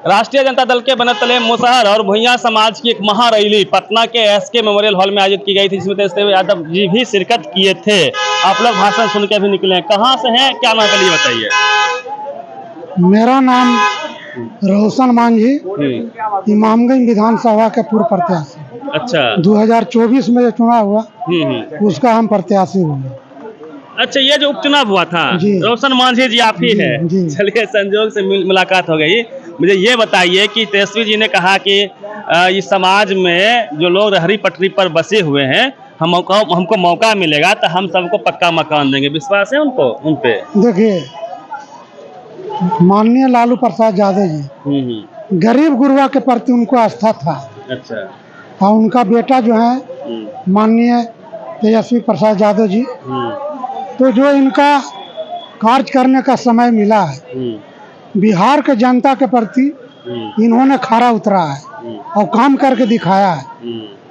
राष्ट्रीय जनता दल के बनतले मुसहर और भुइयां समाज की एक महारैली पटना के एसके मेमोरियल हॉल में आयोजित की गई थी, जिसमें तेजस्वी यादव जी भी शिरकत किए थे। आप लोग भाषण सुन के भी निकले, कहाँ से हैं, क्या नाम है, बताइए। मेरा नाम रोशन मांझी, इमामगंज विधानसभा के पूर्व प्रत्याशी। अच्छा, 2024 में जो चुनाव हुआ उसका हम प्रत्याशी हुए। अच्छा, ये जो उपचुनाव हुआ था, रोशन मांझी जी आप ही हैं। चलिए, संजोग से मुलाकात हो गई। मुझे ये बताइए कि तेजस्वी जी ने कहा कि इस समाज में जो लोग रहरी पटरी पर बसे हुए हैं, हमको मौका मिलेगा तो हम सबको पक्का मकान देंगे। विश्वास है उनको, उन पे? देखिए, माननीय लालू प्रसाद यादव जी गरीब गुरबा के प्रति उनको आस्था था। अच्छा। और उनका बेटा जो है माननीय तेजस्वी प्रसाद यादव जी, तो जो इनका कार्य करने का समय मिला है, बिहार के जनता के प्रति इन्होंने खरा उतरा है और काम करके दिखाया है।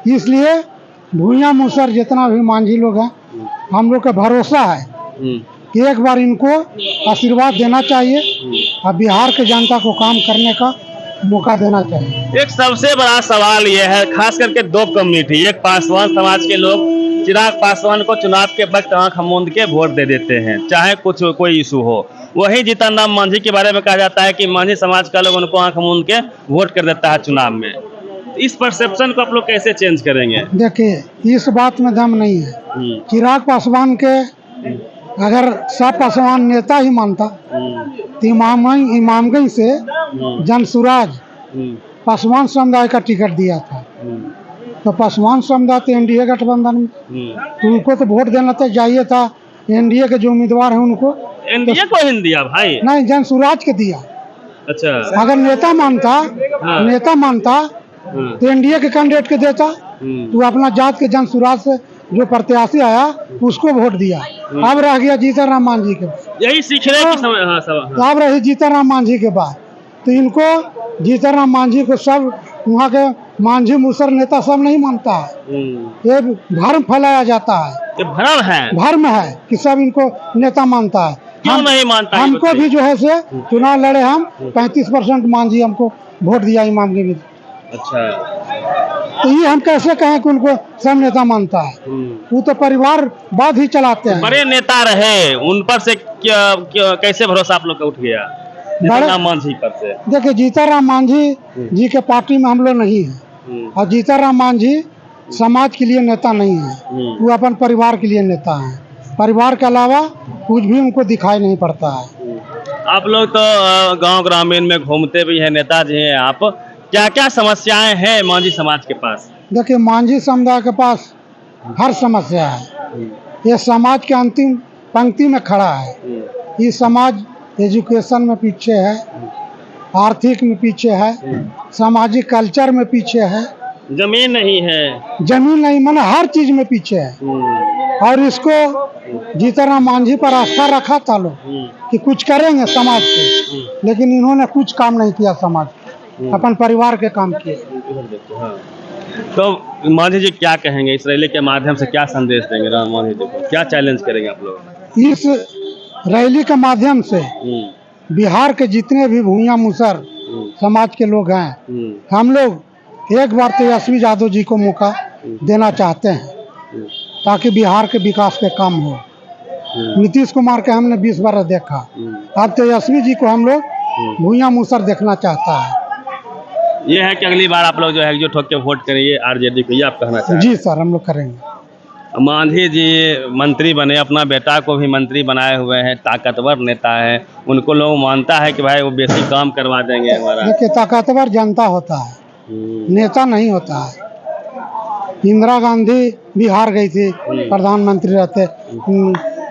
इसलिए भुइयां मुसहर जितना भी मांझी लोग हैं, हम लोग का भरोसा है कि एक बार इनको आशीर्वाद देना चाहिए और बिहार के जनता को काम करने का मौका देना चाहिए। एक सबसे बड़ा सवाल यह है, खास करके दो कम्युनिटी, एक पासवान समाज के लोग चिराग पासवान को चुनाव के वक्त आंख मूंद के वोट दे देते हैं, चाहे कोई इशू हो। वही जीतन राम मांझी के बारे में कहा जाता है कि मांझी समाज का लोग उनको आंख मूंद के वोट कर देता है चुनाव में। इस परसेप्शन को आप लोग कैसे चेंज करेंगे? देखिए, इस बात में दम नहीं है। चिराग पासवान के अगर सब पासवान नेता ही मानता तो इमामगंज से जनसुराज पासवान समुदाय का टिकट दिया था, तो पासवान समुदाय तो एनडीए गठबंधन में, तो उनको तो वोट देना तो चाहिए था। एनडीए के जो उम्मीदवार हैं उनको, एनडीए को ही दिया भाई? नहीं, जनसुराज के दिया। अच्छा। अगर नेता मानता तो एनडीए के कैंडिडेट के देता। तो अपना जात के जनसुराज से जो प्रत्याशी आया उसको वोट दिया। अब रह गया जीतन राम मांझी के, यही सीखने की समय। हाँ, अब रही जीतन राम मांझी के बाद, तो इनको जीतन राम मांझी को सब वहाँ के मांझी मुसहर नेता सब नहीं मानता है। ये भ्रम फैलाया जाता है, ये भ्रम है कि सब इनको नेता मानता है। क्यों नहीं मानता? हमको भी जो है से चुनाव लड़े, हम 35% मांझी हमको वोट दिया इमामगंज में। अच्छा, तो ये हम कैसे कहें कि उनको सब नेता मानता है? वो तो परिवार बाद ही चलाते हैं। बड़े नेता रहे, उन पर से कैसे भरोसा आप लोग का उठ गया जीतन राम मांझी पर से? देखिए, जीतन राम मांझी जी के पार्टी में हम लोग नहीं है, और जीतन राम मांझी समाज के लिए नेता नहीं है, वो अपन परिवार के लिए नेता है। परिवार के अलावा कुछ भी उनको दिखाई नहीं पड़ता है। आप लोग तो गांव ग्रामीण में घूमते भी हैं, नेताजी हैं आप, क्या क्या समस्याएं हैं मांझी समाज के पास? देखिए, मांझी समुदाय के पास हर समस्या है। ये समाज के अंतिम पंक्ति में खड़ा है। ये समाज एजुकेशन में पीछे है, आर्थिक में पीछे है, सामाजिक कल्चर में पीछे है, जमीन नहीं माने हर चीज में पीछे है। और इसको जीतन राम मांझी पर आस्था रखा था लोग कि कुछ करेंगे समाज के, लेकिन इन्होंने कुछ काम नहीं किया समाज के, अपन परिवार के काम किए। तो मांझी जी क्या कहेंगे, इस रैली के माध्यम से क्या संदेश देंगे राम मांझी जी को, क्या चैलेंज करेंगे आप लोग? इस रैली के माध्यम से बिहार के जितने भी भुइयां मुसहर समाज के लोग हैं, हम लोग एक बार तेजस्वी यादव जी को मौका देना चाहते हैं ताकि बिहार के विकास के काम हो। नीतीश कुमार के हमने 20 बार देखा, अब तेजस्वी जी को हम लोग भुइयां मुसहर देखना चाहता है। ये है कि अगली बार आप लोग जो है जो ठोक के वोट करेंगे आरजेडी को, ये आप कहना चाहते हैं? जी सर, हम लोग करेंगे। मांझी जी मंत्री बने, अपना बेटा को भी मंत्री बनाए हुए हैं, ताकतवर नेता है, उनको लोग मानता है कि भाई वो बेसी काम करवा देंगे हमारा। देखिए, ताकतवर जनता होता है, नेता नहीं होता है। इंदिरा गांधी भी हार गई थी प्रधानमंत्री रहते,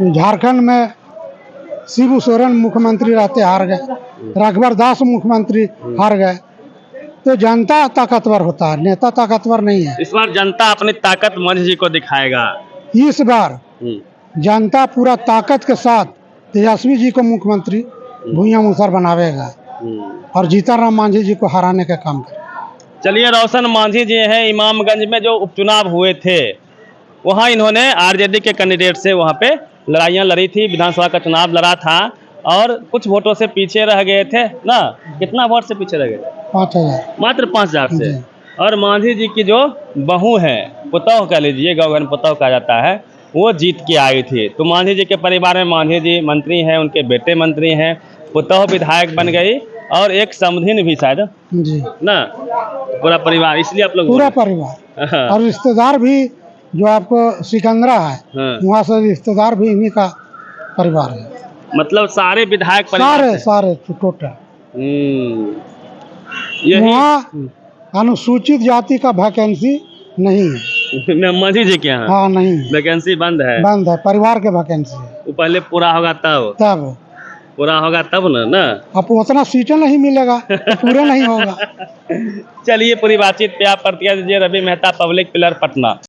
झारखंड में शिबू सोरेन मुख्यमंत्री रहते हार गए, रघुवर दास मुख्यमंत्री हार गए। तो जनता ताकतवर होता है, नेता ताकतवर नहीं है। इस बार जनता अपनी ताकत मांझी जी को दिखाएगा। इस बार जनता पूरा ताकत के साथ तेजस्वी जी को मुख्यमंत्री भुइयां मुसहर बनावेगा और जीतन राम मांझी जी को हराने का काम करेगा। चलिए, रोशन मांझी जी हैं, इमामगंज में जो उपचुनाव हुए थे वहाँ इन्होंने आरजेडी के कैंडिडेट से वहाँ पे लड़ाइयाँ लड़ी थी, विधानसभा का चुनाव लड़ा था। और कुछ वोटों से पीछे रह गए थे ना। कितना वोट से पीछे रह गए? 5000। मात्र 5000 से। जी। और मांझी जी की जो बहू है, पुतौह कह लीजिए, गाँव घर पुतौह कहा जाता है, वो जीत के आई थी। तो मांझी जी के परिवार में मांझी जी मंत्री हैं, उनके बेटे मंत्री हैं, पुतौह विधायक बन गई और एक समधिन भी शायद जी। ना, पूरा परिवार, इसलिए आप लोग पूरा परिवार हाँ, और रिश्तेदार भी जो आपको सिकंदरा है हाँ। वहाँ से रिश्तेदार भी इन्हीं का परिवार है। मतलब सारे विधायक परिवार सारे से? सारे टोटल। यही वहाँ अनुसूचित जाति का वैकेंसी नहीं है। मांझी जी के यहाँ हाँ नहीं है, वैकेंसी बंद है। बंद है, परिवार के वैकेंसी है। वो पहले पूरा होगा तब तब ना। अब उतना सीटें नहीं मिलेगा तो पूरा नहीं होगा। चलिए, पूरी बातचीत पे आप प्रतिक्रिया दीजिए। Ravi Mehta, public pillar, Patna.